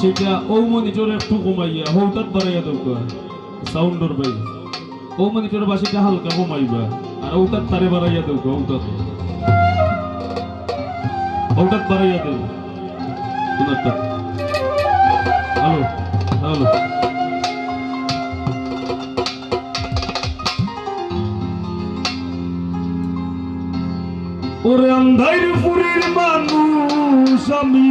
বাসিটা ও monitor একটু কমাইয়া হঠাৎ বাড়াইয়া দরকার সাউন্ডর ভাই ও মনিটর বাসিটা হালকা কমাইবা আর হঠাৎ তারে বাড়াইয়া দরকার হঠাৎ বাড়াইয়া দেব কোনটা হ্যালো হ্যালো ওরে আন্ধাইরপুরের মানুষ আমি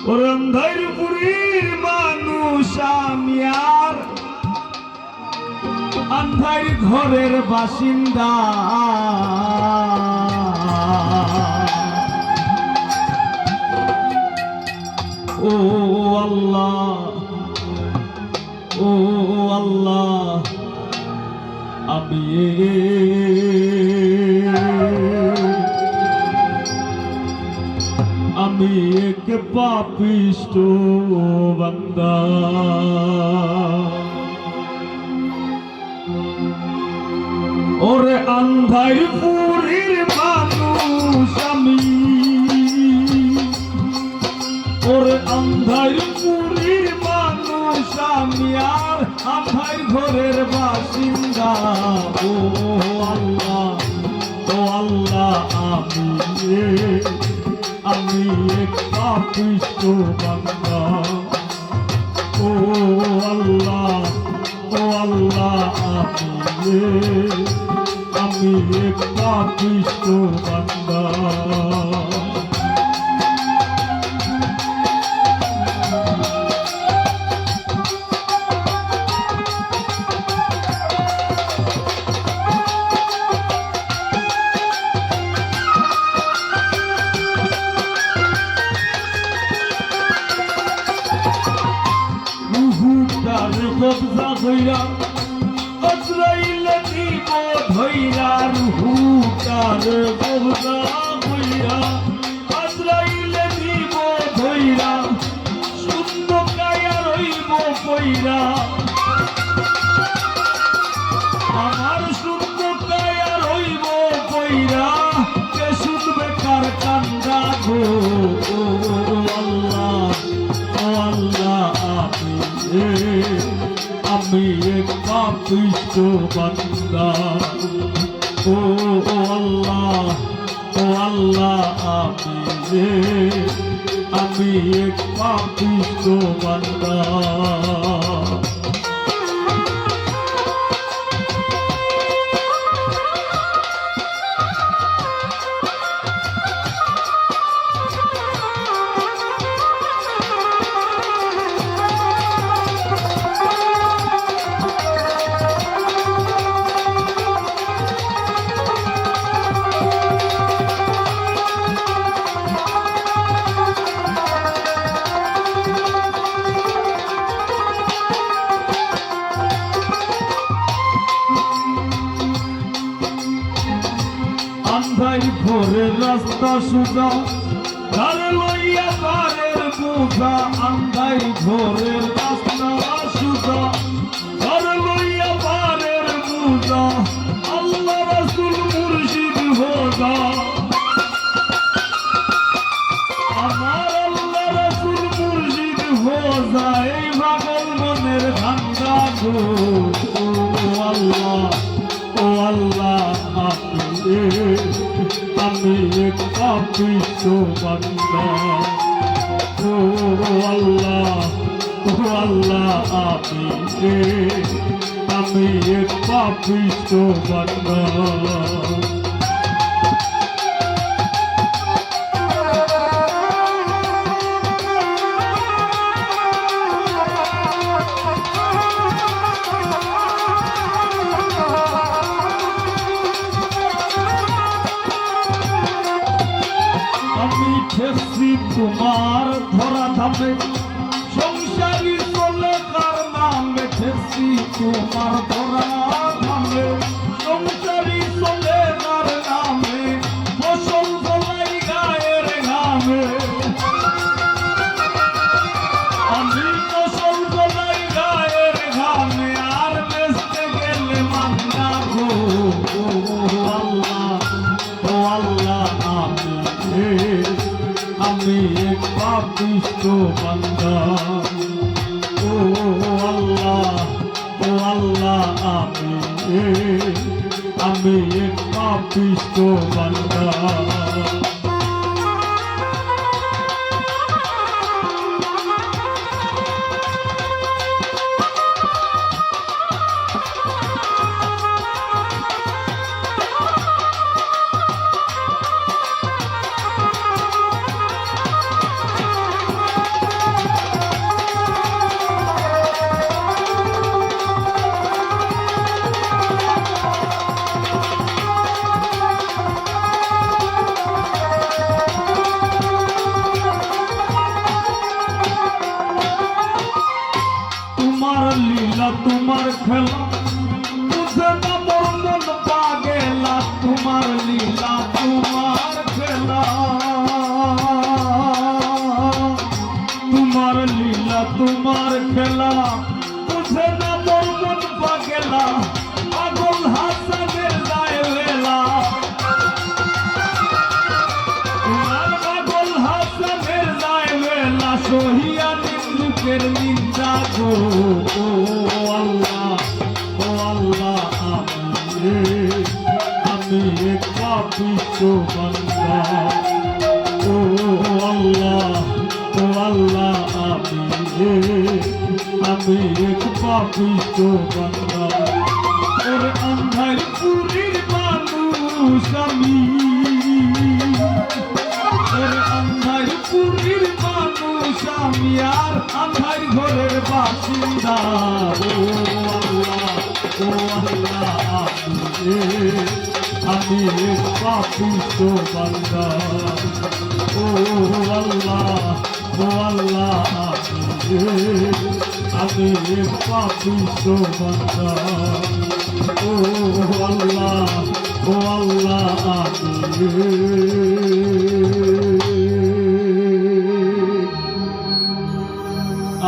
ওরে আন্ধাইরপুরের মানুষ আমি আর আন্ধার ঘরের বাসিন্দা ও আল্লাহ ও আল্লাহ আমি এক পাপিষ্ট বান্দা ওরে আন্ধাইরপুরের মানুষ আমি ওরে আন্ধাইরপুরের মানুষ আমি আর আন্ধার ঘরের বাসিন্দা ও আল্লাহ আমি এক পাপিষ্ট বান্দা ও আল্লাহ আমি এক পাপিষ্ট বান্দা কবজা হইরা আজরাইলে দিব ধইরা রুহুটার কবজা হইরা আজরাইলে দিব ধইরা শূন্য কায়া রইব কইরা আমার শূন্য কায়া রইব কইরা কে শুনবে কার কান্দা গো আমি এক পাপিষ্ট বান্দা ও আল্লাহ আমি এক পাপিষ্ট বান্দা আন্ধার ঘরের রাস্তা সুজা ঘর লইয়া ঘরের বোঝা আন্ধার ঘরের রাস্তা সুজা ঘর লইয়া ঘরের বোঝা আল্লাহ রাসূল মুর্শিদ হোজা আমার আল্লাহ রাসূল মুর্শিদ হোজা এই পাগল মনের ধান্দা গো আল্লাহ আমি এক পাপিষ্ট বান্দা ও আল্লাহ আমি এক পাপিষ্ট বান্দা ঠেকছি তোমার ধরা ধামে সংসারী চলে কার নামে ঠেকছি তোমার ধরা ধামে সংসারী চলে কার নামে ফসল ফলাই গায়ের ঘামে পাপিষ্ট বান্দা। ও আল্লাহ, ও আল্লাহ, আমি এক পাপিষ্ট বান্দা। তোমার খেলা বুঝে না মন পাগেলা, তোমার লীলা তোমার খেলা, তোমার লীলা তোমার খেলা বুঝে না মন পাগেলা, পাগল হাসানের যায় বেলা, তোমার পাগল হাসানের যায় বেলা, সহিয়া নিন্দুকের নিন্দা গো। ও আল্লাহ, ও আল্লাহ, আমি এক পাপিষ্ট বান্দা। ও আল্লাহ, ও আল্লাহ, আমি এক পাপিষ্ট বান্দা। ওর আন্ধার পুরীর মানুষ আমি, ওর আন্ধার পুরীর মানুষ আমি, আর আন্ধার ঘরের বাসিন্দা। ও আল্লাহ, ও আল্লাহ, আমি এক পাপিষ্ট বান্দা। ও আল্লাহ, ও আল্লাহ, আমি এক পাপিষ্ট বান্দা। ও আল্লাহ, ও আল্লাহ,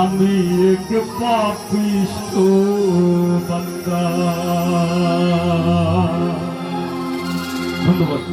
আমি এক পাপিষ্ট বান্দা। ধন্যবাদ।